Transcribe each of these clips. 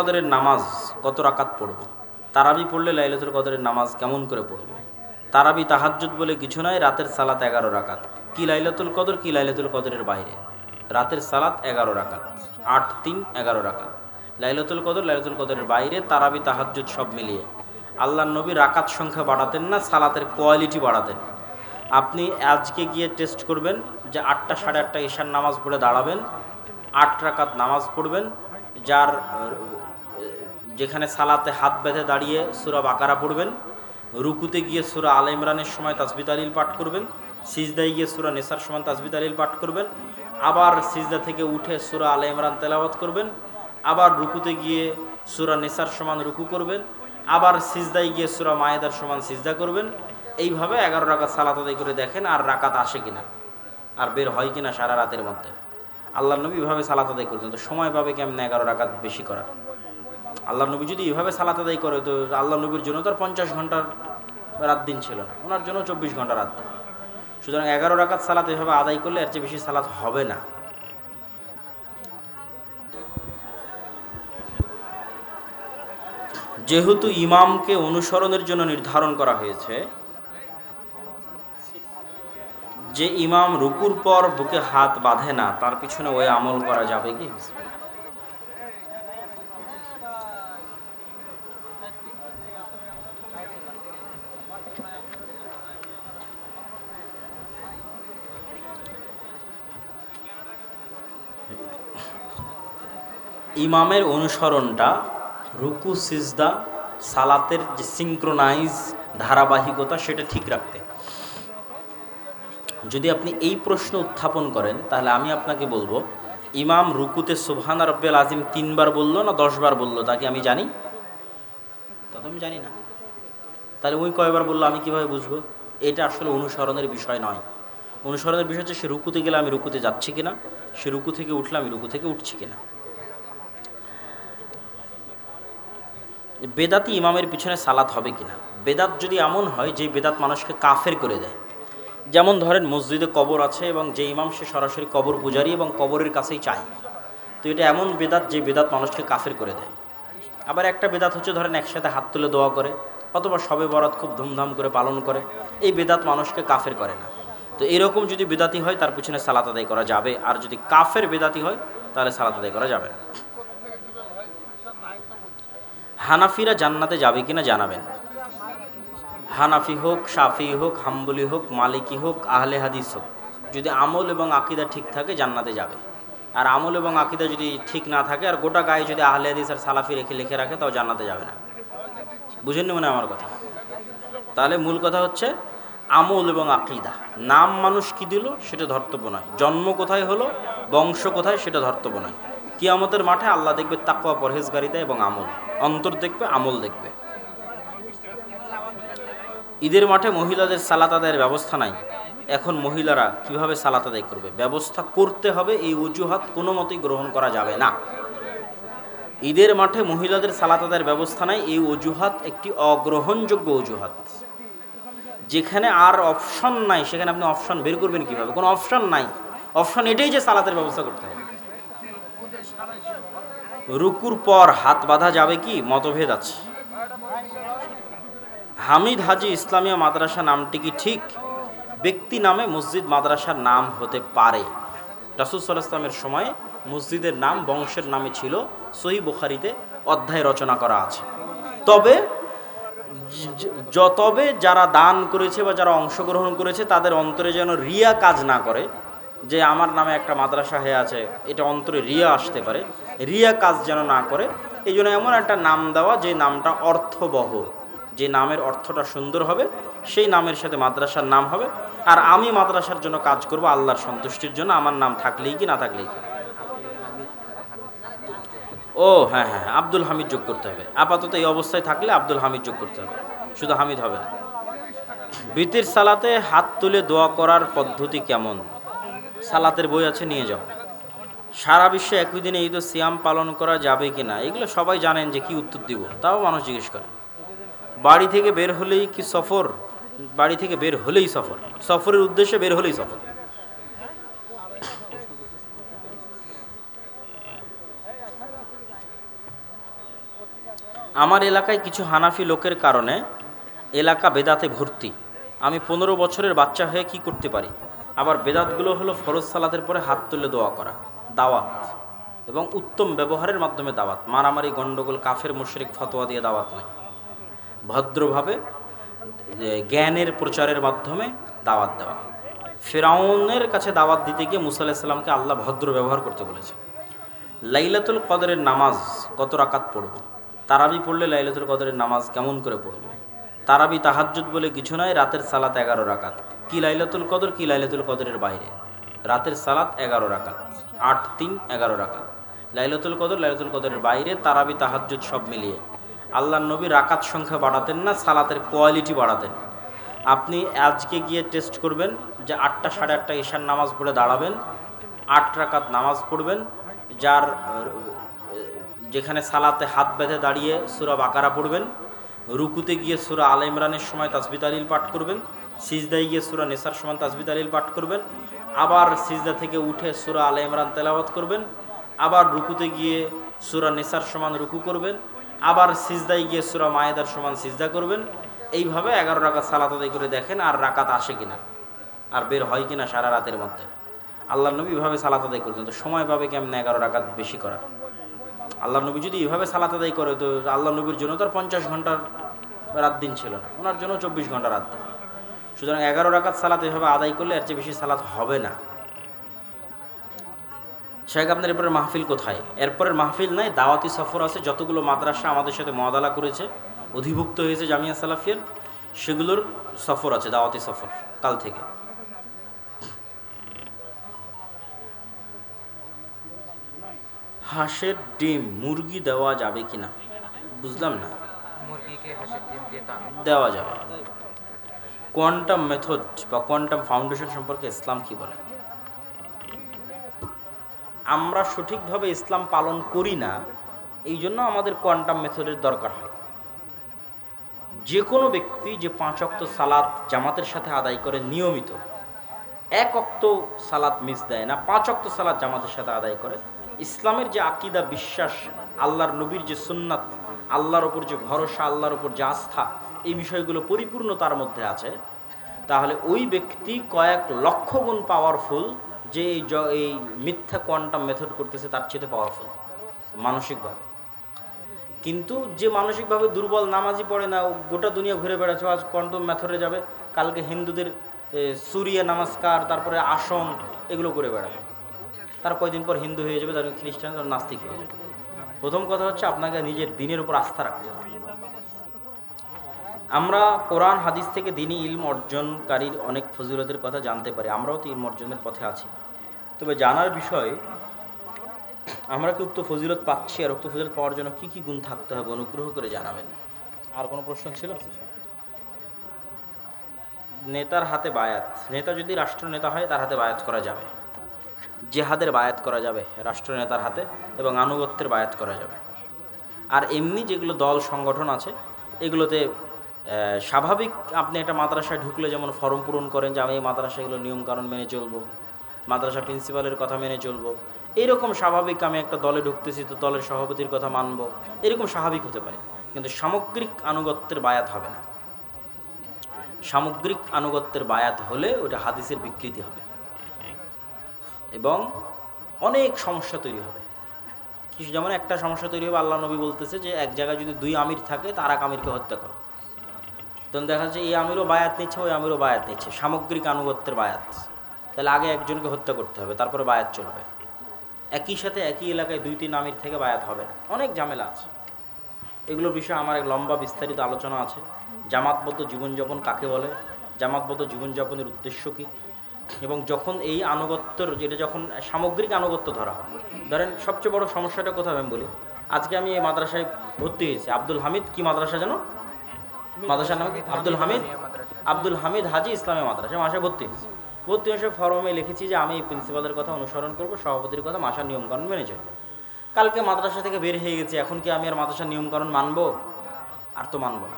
কদরের নামাজ কত রাকাত পড়ব? তারাবি পড়লে লাইলাতুল কদরের নামাজ কেমন করে পড়ব? তারাবি তাহাজ্জুদ বলে কিছু নয়, রাতের সালাত 11 রাকাত। কি লাইলাতুল কদর, কি লাইলাতুল কদরের বাইরে। রাতের সালাত 11 রাকাত, 8 3 11 রাকাত। লাইলাতুল কদর লাইলাতুল কদরের বাইরে, তারাবি তাহাজ্জুদ সব মিলিয়ে। আল্লাহর নবী রাকাত সংখ্যা বাড়াতেন না, সালাতের কোয়ালিটি বাড়াতেন। আপনি আজকে গিয়ে টেস্ট করবেন যে 8টা 8:30 ঈশার নামাজ পড়ে দাঁড়াবেন, 8 রাকাত নামাজ পড়বেন। যার যেখানে সালাতে হাত বেঁধে দাঁড়িয়ে সূরা বাকারা পড়বেন, রুকুতে গিয়ে সূরা আলে ইমরানের সময় তাসবিহ তাহলিল পাঠ করবেন, সিজদায় গিয়ে সূরা নিসার সময় তাসবিহ তাহলিল পাঠ করবেন, আবার সিজদা থেকে উঠে সূরা আলে ইমরান তেলাওয়াত করবেন, আবার রুকুতে গিয়ে সূরা নিসার সমান রুকু করবেন, আবার সিজদায় গিয়ে সূরা মায়েদার সমান সিজদা করবেন। এইভাবে 11 রাকাত সালাত আদায় করে দেখেন আর রাকাত আসে কিনা, আর বের হয় কিনা সারা রাতের মধ্যে। আল্লাহর নবী এভাবে সালাত আদায় করতেন, তো সময় পাবে কেমন 11 রাকাত বেশি করার? আল্লাহ নবী যদি এভাবে সালাত আদায় করে, তো আল্লাহ নবীর জন্য তো আর 50 ঘন্টার রাত দিন ছিল না, ওনার জন্য 24 ঘন্টা রাত দিন। সুতরাং 11 রাকাত সালাত এভাবে আদায় করলে এর চেয়ে বেশি সালাত হবে না। যেহেতু ইমামকে অনুসরণের জন্য নির্ধারণ করা হয়েছে, যে ইমাম রুকুর পর বুকে হাত বাঁধে না, তার পিছনে ওই আমল করা যাবে কি? ইমামের অনুসরণটা রুকু সিজদা সালাতের যে সিনক্রোনাইজ ধারাবাহিকতা, সেটা ঠিক রাখতে। যদি আপনি এই প্রশ্ন উত্থাপন করেন, তাহলে আমি আপনাকে বলবো, ইমাম রুকুতে সুবহান রাব্বিয়াল আযীম 3 বার বললো না 10 বার বললো, তাকে আমি জানি? তা তো আমি জানি না। তাহলে ওই কয়বার বললো আমি কিভাবে বুঝবো? এটা আসলে অনুসরণের বিষয় নয়। অনুসরণের বিষয় হচ্ছে সে রুকুতে গেলে আমি রুকুতে যাচ্ছি কিনা, সে রুকু থেকে উঠলে আমি রুকু থেকে উঠছি কিনা। বেদাতি ইমামের পিছনে সালাত হবে কিনা? বেদাত যদি এমন হয় যে বেদাত মানুষকে কাফের করে দেয়, যেমন ধরেন মসজিদে কবর আছে এবং যে ইমাম সে সরাসরি কবর পূজারী এবং কবরের কাছেই চায়, তো এটা এমন বেদাত যে বেদাত মানুষকে কাফের করে দেয়। আবার একটা বেদাত হচ্ছে ধরেন একসাথে হাত তুলে দোয়া করে, অথবা শবে বরাত খুব ধুমধাম করে পালন করে, এই বেদাত মানুষকে কাফের করে না। তো এরকম যদি বেদাতি হয় তার পিছনে সালাত আদায় করা যাবে, আর যদি কাফের বেদাতি হয় তাহলে সালাত আদায় করা যাবে না। হানাফিরা জান্নাতে যাবে কিনা জানাবেন। হানাফি হোক, শাফি হোক, হাম্বলি হোক, মালিকি হোক, আহলে হাদিস হোক, যদি আমল এবং আকীদা ঠিক থাকে জান্নাতে যাবে। আর আমল এবং আকীদা যদি ঠিক না থাকে, আর গোটা গায়ে যদি আহলে হাদিস আর সালাফি লিখে রাখে, তাও জান্নাতে যাবে না। বুঝেননি মনে আমার কথা? তাহলে মূল কথা হচ্ছে আমল এবং আকীদা। নাম মানুষ কি দিল সেটা ধর্তব্য নয়, জন্ম কোথায় হলো, বংশ কোথায়, সেটা ধর্তব্য নয়। কিয়ামতের মাঠে আল্লাহ দেখবে তাকওয়া, পরহেজগারিতা এবং আমল, অন্তর দেখবে, আমল দেখবে। ঈদের মাঠে মহিলাদের সালাত আদায়ের ব্যবস্থা নাই, এখন মহিলারা কিভাবে সালাত আদায় করবে? ব্যবস্থা করতে হবে, এই অজুহাত কোনো মতেই গ্রহণ করা যাবে না। ঈদের মাঠে মহিলাদের সালাত আদায়ের ব্যবস্থা নাই, এই অজুহাত একটি অগ্রহণযোগ্য অজুহাত। যেখানে আর অপশন নাই সেখানে আপনি অপশন বের করবেন কিভাবে? কোনো অপশন নাই, অপশন এটাই যে সালাতের ব্যবস্থা করতে হবে। রুকুর পর হাত বাঁধা যাবে কি? মতভেদ আছে। হামিদ হাজি ইসলামিয়া মাদ্রাসা নামটি কি ঠিক? ব্যক্তি নামে মসজিদ মাদ্রাসার নাম হতে পারে। রাসূল সাল্লাল্লাহু আলাইহি ওয়াসাল্লামের সময় মসজিদের নাম বংশের নামে ছিল, সহিহ বুখারীতে অধ্যায় রচনা করা আছে। তবে যারা দান করেছে বা যারা অংশগ্রহণ করেছে, তাদের অন্তরে যেন রিয়া কাজ না করে, যে আমার নামে একটা মাদ্রাসা হয়ে আছে, এটা অন্তরে রিয়া আসতে পারে, রিয়া কাজ যেন না করে, এই জন্য এমন একটা নাম দেওয়া যে নামটা অর্থবহ, যে নামের অর্থটা সুন্দর হবে, সেই নামের সাথে মাদ্রাসার নাম হবে। আর আমি মাদ্রাসার জন্য কাজ করব আল্লাহর সন্তুষ্টির জন্য, আমার নাম থাকলেই কি না থাকলেই কি। ও হ্যাঁ হ্যাঁ, আব্দুল হামিদ যোগ করতে হবে। আপাতত এই অবস্থায় থাকলে আব্দুল হামিদ যোগ করতে হবে, শুধু হামিদ হবে না। বিতির সালাতে হাত তুলে দোয়া করার পদ্ধতি কেমন? সালাতের বই আছে, নিয়ে যাও। সারা বিশ্বে একই দিনে ঈদ ও সিয়াম পালন করা যাবে কি না? এগুলো সবাই জানেন যে কি উত্তর দিব, তাও মানুষ জিজ্ঞেস করে। বাড়ি থেকে বের হলেই কি সফর? বাড়ি থেকে বের হলেই সফর, সফরের উদ্দেশ্যে বের হলেই সফর। আমার এলাকায় কিছু হানাফি লোকের কারণে এলাকা বেদাতে ভর্তি। আমি 15 বছরের বাচ্চা হয়ে কি করতে পারি? আবার বেদাতগুলো হলো ফরজ সালাতের পরে হাত তুলে দোয়া করা, দাওয়াত এবং উত্তম ব্যবহারের মাধ্যমে দাওয়াত। মারামারি, গণ্ডগোল, কাফের মুশরিক ফতোয়া দিয়ে দাওয়াত নয়। ভদ্রভাবে জ্ঞানের প্রচারের মাধ্যমে দাওয়াত দেওয়া। ফিরআউনের কাছে দাওয়াত দিতে গিয়ে মুসা আলাইহিস সালামকে আল্লাহ ভদ্র ব্যবহার করতে বলেছে। লাইলাতুল কদরের নামাজ কত রাকাত পড়ব? তারাবি পড়লে লাইলাতুল কদরের নামাজ কেমন করে পড়ব? তারাবি তাহাজ্জুদ বলে কিছু নয়, রাতের সালাত 11 রাকাত। কি লাইলাতুল কদর, কি লাইলাতুল কদরের বাইরে? রাতের সালাত 11 রাকাত, 8 3 11 রাকাত। লাইলাতুল কদর, লাইলাতুল কদরের বাইরে, তারাবি তাহাজ্জুদ সব মিলিয়ে। আল্লাহর নবী রাকাত সংখ্যা বাড়াতেন না, সালাতের কোয়ালিটি বাড়াতেন। আপনি আজকে গিয়ে টেস্ট করবেন যে 8টা 8:30 ঈশার নামাজ পড়ে দাঁড়াবেন, 8 রাকাত নামাজ পড়বেন, যার যেখানে সালাতে হাত বেঁধে দাঁড়িয়ে সূরা বাকারা পড়বেন, রুকুতে গিয়ে সূরা আলে ইমরানের সময় তাসবিহ তাহলিল পাঠ করবেন, সিজদায় গিয়ে সূরা নিসার সময় তাসবিহ তাহলিল পাঠ করবেন, আবার সিজদা থেকে উঠে সূরা আলে ইমরান তেলাওয়াত করবেন, আবার রুকুতে গিয়ে সূরা নিসার সমান রুকু করবেন, আবার সিজদায় গিয়ে সূরা মায়েদার সমান সিজদা করবেন। এইভাবে 11 রাকাত সালাত আদায় করে দেখেন আর রাকাত আসে কিনা, আর বের হয় কিনা সারা রাতের মধ্যে। আল্লাহর নবী এভাবে সালাত আদায় করতেন, তো সময় পাবে কেমন 11 রাকাত বেশি করার? আল্লাহর নবী যদি এভাবে সালাত আদায় করে, তো আল্লাহর নবীর জন্য তো আর 50 ঘন্টার রাত দিন ছিল না, ওনার জন্য 24 ঘন্টা রাত দিন। সুতরাং 11 রাকাত সালাত এভাবে আদায় করলে এর চেয়ে বেশি সালাত হবে না। শেখ আপনার এরপরের মাহফিল কোথায়? এরপরের মাহফিল নাই, দাওয়াতি সফর আছে। যতগুলো মাদ্রাসা আমাদের সাথে মুআদালা করেছে, অধিভুক্ত হয়েছে জামিয়া সালাফিয়ার, সেগুলোর সফর আছে, দাওয়াতি সফর কাল থেকে। হাঁসের ডিম মুরগি দেওয়া যাবে কিনা? বুঝলাম না। মুরগিকে হাঁসের ডিম দেওয়া যাবে। কোয়ান্টাম মেথড বা কোয়ান্টাম ফাউন্ডেশন সম্পর্কে ইসলাম কি বলে? আমরা সঠিকভাবে ইসলাম পালন করি না, এই জন্য আমাদের কোয়ান্টাম মেথডের দরকার হয়। যে কোনো ব্যক্তি যে 5 ওয়াক্ত সালাত জামাতের সাথে আদায় করে নিয়মিত, 1 ওয়াক্ত সালাত মিস দেয় না, 5 ওয়াক্ত সালাত জামাতের সাথে আদায় করে, ইসলামের যে আকিদা, বিশ্বাস, আল্লাহর নবীর যে সুন্নাত, আল্লাহর ওপর যে ভরসা, আল্লাহর ওপর যে আস্থা, এই বিষয়গুলো পরিপূর্ণ তার মধ্যে আছে, তাহলে ওই ব্যক্তি কয়েক লক্ষ গুণ পাওয়ারফুল যে এই মিথ্যা কোয়ান্টাম মেথড করতেছে তার চেয়ে পাওয়ারফুল মানসিকভাবে। কিন্তু যে মানসিকভাবে দুর্বল, নামাজি পড়ে না, গোটা দুনিয়া ঘুরে বেড়াচ্ছে, আজ কোয়ান্টাম মেথডে যাবে, কালকে হিন্দুদের সুরিয়া নমস্কার, তারপরে আসন, এগুলো করে বেড়াবে, তার কয়দিন পর হিন্দু হয়ে যাবে, তার খ্রিস্টান, তার নাস্তিক হয়ে যাবে। প্রথম কথা হচ্ছে আপনাকে নিজের দিনের উপর আস্থা রাখতে হবে। আমরা কোরআন হাদিস থেকে দিনই ইলম অর্জনকারীর অনেক ফজিলতের কথা জানতে পারি, আমরাও তো ইলম অর্জনের পথে আছি। তবে জানার বিষয়, আমরা কি উক্ত ফজিলত পাচ্ছি, আর উক্ত ফজিলত পাওয়ার জন্য কী কী গুণ থাকতে হবে, অনুগ্রহ করে জানাবেন। আর কোনো প্রশ্ন ছিল? নেতার হাতে বায়াত, নেতা যদি রাষ্ট্রনেতা হয় তার হাতে বায়াত করা যাবে, জেহাদের বায়াত করা যাবে রাষ্ট্রনেতার হাতে, এবং আনুগত্যের বায়াত করা যাবে। আর এমনি যেগুলো দল সংগঠন আছে, এগুলোতে স্বাভাবিক আপনি একটা মাদ্রাসায় ঢুকলে যেমন ফর্ম পূরণ করেন যে আমি এই মাদ্রাসাগুলো নিয়মকানুন মেনে চলবো, মাদ্রাসা প্রিন্সিপালের কথা মেনে চলবো, এরকম স্বাভাবিক আমি একটা দলে ঢুকতেছি তো দলের সভাপতির কথা মানবো, এরকম স্বাভাবিক হতে পারে। কিন্তু সামগ্রিক আনুগত্যের বায়াত হবে না। সামগ্রিক আনুগত্যের বায়াত হলে ওটা হাদিসের বিকৃতি হবে এবং অনেক সমস্যা তৈরি হবে। কিছু যেমন একটা সমস্যা তৈরি হবে, আল্লাহ নবী বলতেছে যে এক জায়গায় যদি 2 আমির থাকে, তার এক আমিরকে হত্যা করো, তখন দেখা যাচ্ছে এই আমিরও বায়াত নিচ্ছে, ওই আমিরও বায়াত নিচ্ছে, সামগ্রিক আনুগত্যের বায়াত। তাহলে আগে একজনকে হত্যা করতে হবে, তারপরে বায়াত চলবে। একই সাথে একই এলাকায় 2-3 আমির থেকে বায়াত হবে না, অনেক ঝামেলা আছে। এগুলোর বিষয়ে আমার এক লম্বা বিস্তারিত আলোচনা আছে। জামাতবদ্ধ জীবনযাপন কাকে বলে, জামাতবদ্ধ জীবনযাপনের উদ্দেশ্য কী, এবং যখন এই আনুগত্যর, যেটা যখন সামগ্রিক আনুগত্য ধরা হয়, ধরেন সবচেয়ে বড় সমস্যাটা কোথায় আমি বলি, আজকে আমি এই মাদ্রাসায় ভর্তি হয়েছি, আব্দুল হামিদ, কি মাদ্রাসা যেন, মাদ্রাসার নাম আব্দুল হামিদ হাজি ইসলামী মাদ্রাসা, মাসায় ভর্তি হয়েছি। ভর্তি হয়ে ফর্মে লিখেছি যে আমি এই প্রিন্সিপালের কথা অনুসরণ করব, সভাপতির কথা, মাসার নিয়মকানুন মেনে চলবো। কালকে মাদ্রাসা থেকে বের হয়ে গেছি, এখন কি আমি আর মাদ্রাসার নিয়মকানুন মানবো? আর তো মানবো না।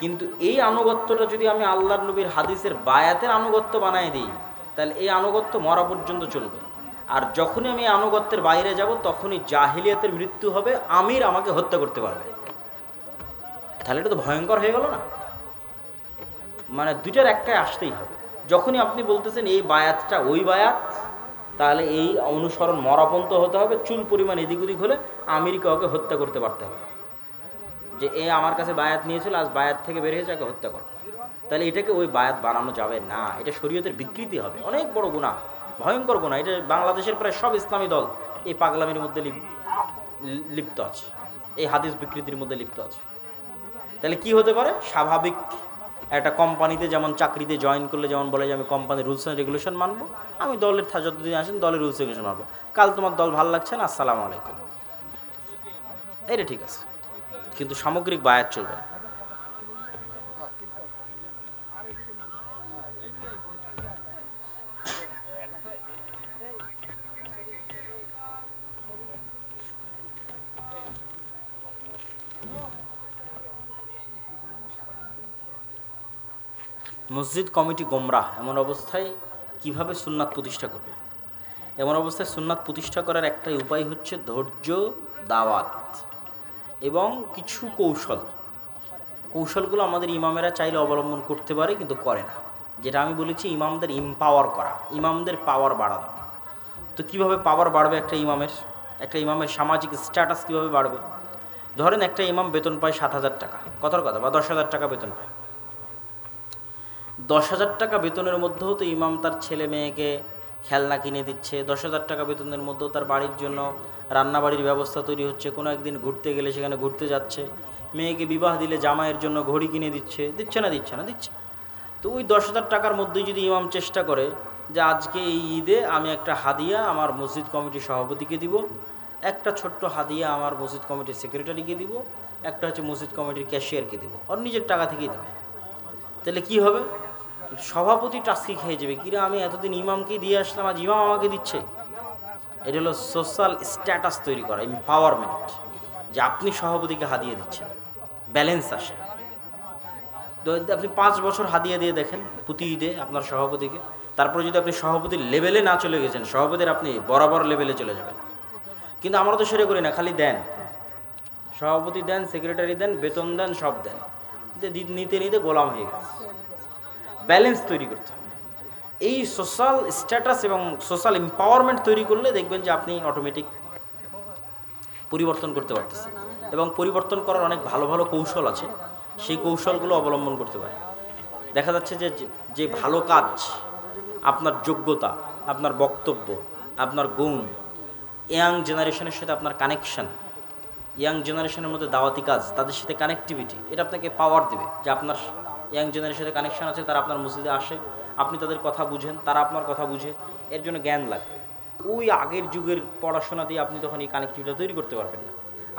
কিন্তু এই আনুগত্যটা যদি আমি আল্লাহর নবীর হাদিসের বায়াতের আনুগত্য বানাই দিই, তাহলে এই আনুগত্য মরা পর্যন্ত চলবে। আর যখনই আমি আনুগত্যের বাইরে যাব, তখনই জাহিলিয়াতের মৃত্যু হবে, আমির আমাকে হত্যা করতে পারবে। তাহলে এটা তো ভয়ঙ্কর হয়ে গেল না? মানে দুইটার একটাই আসতেই হবে। যখনই আপনি বলতেছেন এই বায়াতটা ওই বায়াত, তাহলে এই অনুসরণ মরাপন্ত হতে হবে। চুল পরিমাণ এদিক ওদিক হলে আমেরিকা ওকে হত্যা করতে পারতে হবে, যে এ আমার কাছে বায়াত নিয়েছিল, আজ বায়াত থেকে বের হয়েছে, ওকে হত্যা কর। তাহলে এটাকে ওই বায়াত বানানো যাবে না, এটা শরীয়তের বিকৃতি হবে, অনেক বড় গুনাহ, ভয়ঙ্কর গুনাহ। এটা বাংলাদেশের প্রায় সব ইসলামী দল এই পাগলামির মধ্যে লিপ্ত আছে, এই হাদিস বিকৃতির মধ্যে লিপ্ত আছে। তাহলে কি হতে পারে? স্বাভাবিক একটা কোম্পানিতে যেমন চাকরিতে জয়েন করলে যেমন বলে যে আমি কোম্পানির রুলস অ্যান্ড রেগুলেশন মানবো, আমি দলের যতদিন আসেন দলের রুলস রেগুলেশন মানবো, কাল তোমার দল ভালো লাগছে না, আসসালামু আলাইকুম, এটা ঠিক আছে, কিন্তু সামগ্রিক বায়াত চলবে না। মসজিদ কমিটি গোমরাহ, এমন অবস্থায় কিভাবে সুন্নাত প্রতিষ্ঠা করবে? এমন অবস্থায় সুন্নাত প্রতিষ্ঠা করার একটাই উপায় হচ্ছে ধৈর্য, দাওয়াত এবং কিছু কৌশলগুলো আমাদের ইমামেরা চাইলে অবলম্বন করতে পারে, কিন্তু করে না। যেটা আমি বলেছি, ইমামদের এমপাওয়ার করা, ইমামদের পাওয়ার বাড়ানো। তো কিভাবে পাওয়ার বাড়বে একটা ইমামের সামাজিক স্ট্যাটাস কিভাবে বাড়বে? ধরেন একটা ইমাম বেতন পায় 7,000 টাকা, কথার কথা, বা 10,000 টাকা বেতন পায়। 10,000 টাকা বেতনের মধ্যেও তো ইমাম তার ছেলে মেয়েকে খেলনা কিনে দিচ্ছে, 10,000 টাকা বেতনের মধ্যেও তার বাড়ির জন্য রান্নাবাড়ির ব্যবস্থা তৈরি হচ্ছে, কোনো একদিন ঘুরতে গেলে সেখানে ঘুরতে যাচ্ছে, মেয়েকে বিবাহ দিলে জামাইয়ের জন্য ঘড়ি কিনে দিচ্ছে না দিচ্ছে। তো ওই 10,000 টাকার মধ্যেই যদি ইমাম চেষ্টা করে যে আজকে এই ঈদে আমি একটা হাদিয়া আমার মসজিদ কমিটির সভাপতিকে দিব, একটা ছোট্ট হাদিয়া আমার মসজিদ কমিটির সেক্রেটারিকে দিব, একটা হচ্ছে মসজিদ কমিটির ক্যাশিয়ারকে দিব, ওর নিজের টাকা থেকেই দেবে, তাহলে কি হবে? সভাপতি টাস্কি খেয়ে যাবে, কিরে আমি এতদিন ইমামকেই দিয়ে আসলাম, আজ ইমাম আমাকে দিচ্ছে। এটা হলো সোশ্যাল স্ট্যাটাস তৈরি করা, এম্পাওয়ারমেন্ট, যে আপনি সভাপতিকে হাদিয়ে দিচ্ছেন, ব্যালেন্স আসে। তো আপনি 5 বছর হাদিয়া দিয়ে দেখেন প্রতি ঈদে আপনার সভাপতিকে, তারপরে যদি আপনি সভাপতির লেভেলে না চলে গেছেন, সভাপতির আপনি বরাবর লেভেলে চলে যাবেন। কিন্তু আমরা তো সেটা করি না, খালি দেন, সভাপতি দেন, সেক্রেটারি দেন, বেতন দেন, সব দেন, নিতে নিতে গোলাম হয়ে গেছে। ব্যালেন্স তৈরি করতে হবে। এই সোশ্যাল স্ট্যাটাস এবং সোশ্যাল এম্পাওয়ারমেন্ট তৈরি করলে দেখবেন যে আপনি অটোমেটিক পরিবর্তন করতে পারতেছেন, এবং পরিবর্তন করার অনেক ভালো ভালো কৌশল আছে, সেই কৌশলগুলো অবলম্বন করতে পারে। দেখা যাচ্ছে যে যে ভালো কাজ, আপনার যোগ্যতা, আপনার বক্তব্য, আপনার গুণ, ইয়াং জেনারেশনের সাথে আপনার কানেকশন, ইয়াং জেনারেশনের মধ্যে দাওয়াতি কাজ, তাদের সাথে কানেক্টিভিটি, এটা আপনাকে পাওয়ার দেবে যে আপনার ইয়াং জেনারেশনের সাথে কানেকশন আছে, তারা আপনার মসজিদে আসে, আপনি তাদের কথা বুঝেন, তারা আপনার কথা বুঝে, এর জন্য জ্ঞান লাগবে। ওই আগের যুগের পড়াশোনা দিয়ে আপনি তখন এই কানেক্টিভিটি তৈরি করতে পারবেন না,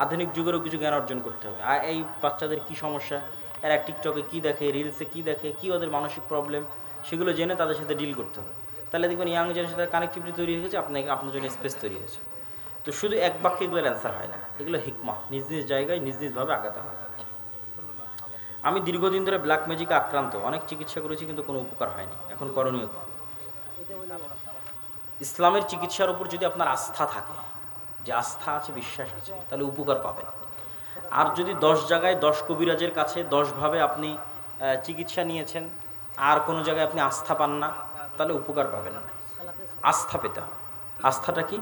আধুনিক যুগেরও কিছু জ্ঞান অর্জন করতে হবে। আর এই বাচ্চাদের কী সমস্যা, এরা টিকটকে কী দেখে, রিলসে কী দেখে, কী ওদের মানসিক প্রবলেম, সেগুলো জেনে তাদের সাথে ডিল করতে হবে। তাহলে দেখবেন ইয়াং জেনারেশনের সাথে কানেক্টিভিটি তৈরি হয়ে গেছে, আপনার জন্য স্পেস তৈরি হয়েছে। তো শুধু এক বাক্যে এগুলোর অ্যান্সার হয় না, এগুলো হিকমা, নিজ নিজ জায়গায় নিজ নিজভাবে আগাতে হয়। আমি দীর্ঘদিন ধরে ব্ল্যাক ম্যাজিকে আক্রান্ত, অনেক চিকিৎসা করেছি কিন্তু কোনো উপকার হয়নি, এখন করণীয় কি? ইসলামের চিকিৎসার উপর যদি আপনার আস্থা থাকে, যে আস্থা আছে, বিশ্বাস আছে, তাহলে উপকার পাবেন। আর যদি 10 জায়গায় 10 কবিরাজের কাছে 10ভাবে আপনি চিকিৎসা নিয়েছেন, আর কোনো জায়গায় আপনি আস্থা পান না, তাহলে উপকার পাবেন না। আস্থা পেতে হবে। আস্থাটা কি?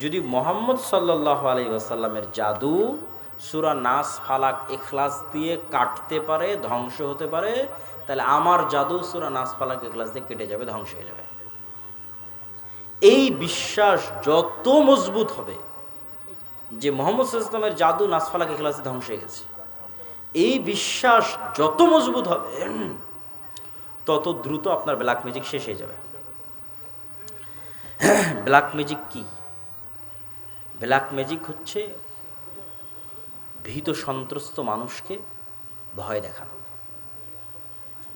যদি মোহাম্মদ সাল্লাল্লাহু আলাইহি ওয়াসাল্লামের জাদু সূরা নাস, ফালাক, ইখলাস দিয়ে কাটতে পারে, ধ্বংস হতে পারে, তাহলে আমার জাদু সূরা নাস, ফালাক, ইখলাস দিয়ে কেটে যাবে, ধ্বংস হয়ে যাবে। এই বিশ্বাস যত মজবুত হবে যে মোহাম্মদ সাল্লাল্লাহু আলাইহি ওয়াসাল্লামের জাদু নাস, ফালাক, ইখলাস দিয়ে ধ্বংস হয়ে গেছে, এই বিশ্বাস যত মজবুত হবে, তত দ্রুত আপনার ব্ল্যাক ম্যাজিক শেষ হয়ে যাবে। ব্ল্যাক ম্যাজিক কি? ব্ল্যাক ম্যাজিক হচ্ছে ভীত সন্ত্রস্ত মানুষকে ভয় দেখানো।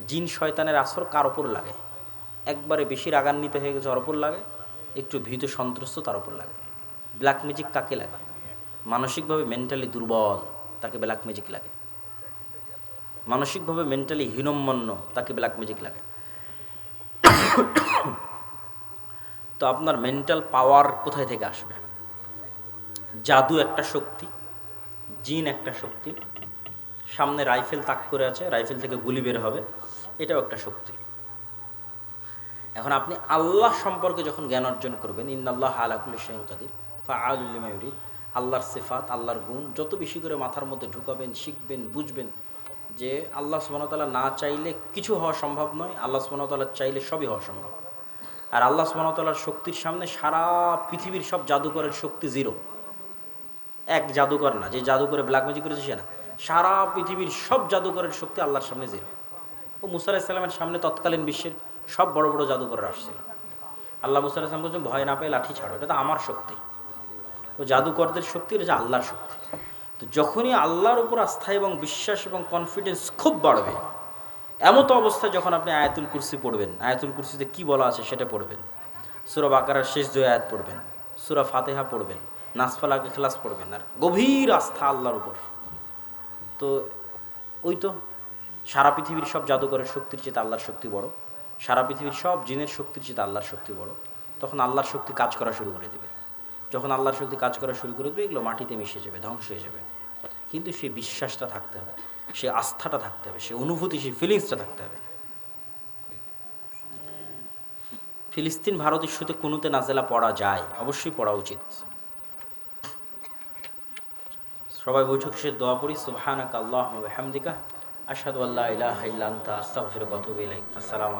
জিন শয়তানের আসর কার ওপর লাগে? একবারে বেশি রাগান্বিত হয়ে গেছে ওর ওপর লাগে, একটু ভীত সন্ত্রস্ত তার ওপর লাগে। ব্ল্যাক ম্যাজিক কাকে লাগে? মানসিকভাবে মেন্টালি দুর্বল, তাকে ব্ল্যাক ম্যাজিক লাগে। মানসিকভাবে মেন্টালি হীনম্মন্য, তাকে ব্ল্যাক ম্যাজিক লাগে। তো আপনার মেন্টাল পাওয়ার কোথায় থেকে আসবে? জাদু একটা শক্তি, জিন একটা শক্তি, সামনে রাইফেল তাক করে আছে, রাইফেল থেকে গুলি বের হবে, এটাও একটা শক্তি। এখন আপনি আল্লাহ সম্পর্কে যখন জ্ঞান অর্জন করবেন, ইন্নাল্লাহ আলা কুল্লি শাইইন কাদির ফাআলুল লিমা ইউরিদ, আল্লাহর সিফাত, আল্লাহর গুণ যত বেশি করে মাথার মধ্যে ঢুকাবেন, শিখবেন, বুঝবেন যে আল্লাহ সুবহানাহু ওয়া তাআলা না চাইলে কিছু হওয়া সম্ভব নয়, আল্লাহ সুবহানাহু ওয়া তাআলা চাইলে সবই হওয়া সম্ভব। আর আল্লাহ সুবহানাহু ওয়া তাআলার শক্তির সামনে সারা পৃথিবীর সব জাদুকরের শক্তি জিরো। এক জাদুকর না, যে জাদুকরে ব্ল্যাক ম্যাজিক করেছে সে না, সারা পৃথিবীর সব জাদুকরের শক্তি আল্লাহর সামনে জিরো। ও মুসা আলাইহিস সালামের সামনে তৎকালীন বিশ্বের সব বড় বড় জাদুকররা আসছিল। আল্লাহ মুসা আলাইহিস সালাম বলছেন, ভয় না পেয়ে লাঠি ছাড়ো, এটা তো আমার শক্তি। ও জাদুকরদের শক্তি, এটা হচ্ছে আল্লাহর শক্তি। তো যখনই আল্লাহর উপর আস্থা এবং বিশ্বাস এবং কনফিডেন্স খুব বাড়বে, এমতো অবস্থায় যখন আপনি আয়াতুল কুরসি পড়বেন, আয়াতুল কুরসিতে কি বলা আছে সেটা পড়বেন, সূরা বাকারার শেষ 2 আয়াত পড়বেন, সূরা ফাতিহা পড়বেন, নাস ফালাক ইখলাস পড়বেন, আর গভীর আস্থা আল্লাহর উপর। তো ওই তো সারা পৃথিবীর সব জাদুকরের শক্তির চেয়ে আল্লাহর শক্তি বড়, সারা পৃথিবীর সব জিনের শক্তির চেয়ে আল্লাহর শক্তি বড়। তখন আল্লাহর শক্তি কাজ করা শুরু করে দেবে। যখন আল্লাহর শক্তি কাজ করা শুরু করে দেবে, এগুলো মাটিতে মিশে যাবে, ধ্বংস হয়ে যাবে। কিন্তু সেই বিশ্বাসটা থাকতে হবে, সে আস্থাটা থাকতে হবে, সে অনুভূতি, সেই ফিলিংসটা থাকতে হবে। ফিলিস্তিন ভারত ইস্যুতে কুনুতে নাজেলা পড়া যায়, অবশ্যই পড়া উচিত। সবাই বৈঠক শেষে দোয়া পড়ি, সুবহানাকা আল্লাহুম্মা ওয়া বিহামদিকা আশহাদু আল্লা ইলাহা ইল্লা আনতা আস্তাগফিরুকা ওয়া আতুবু ইলাইক। আসসালামু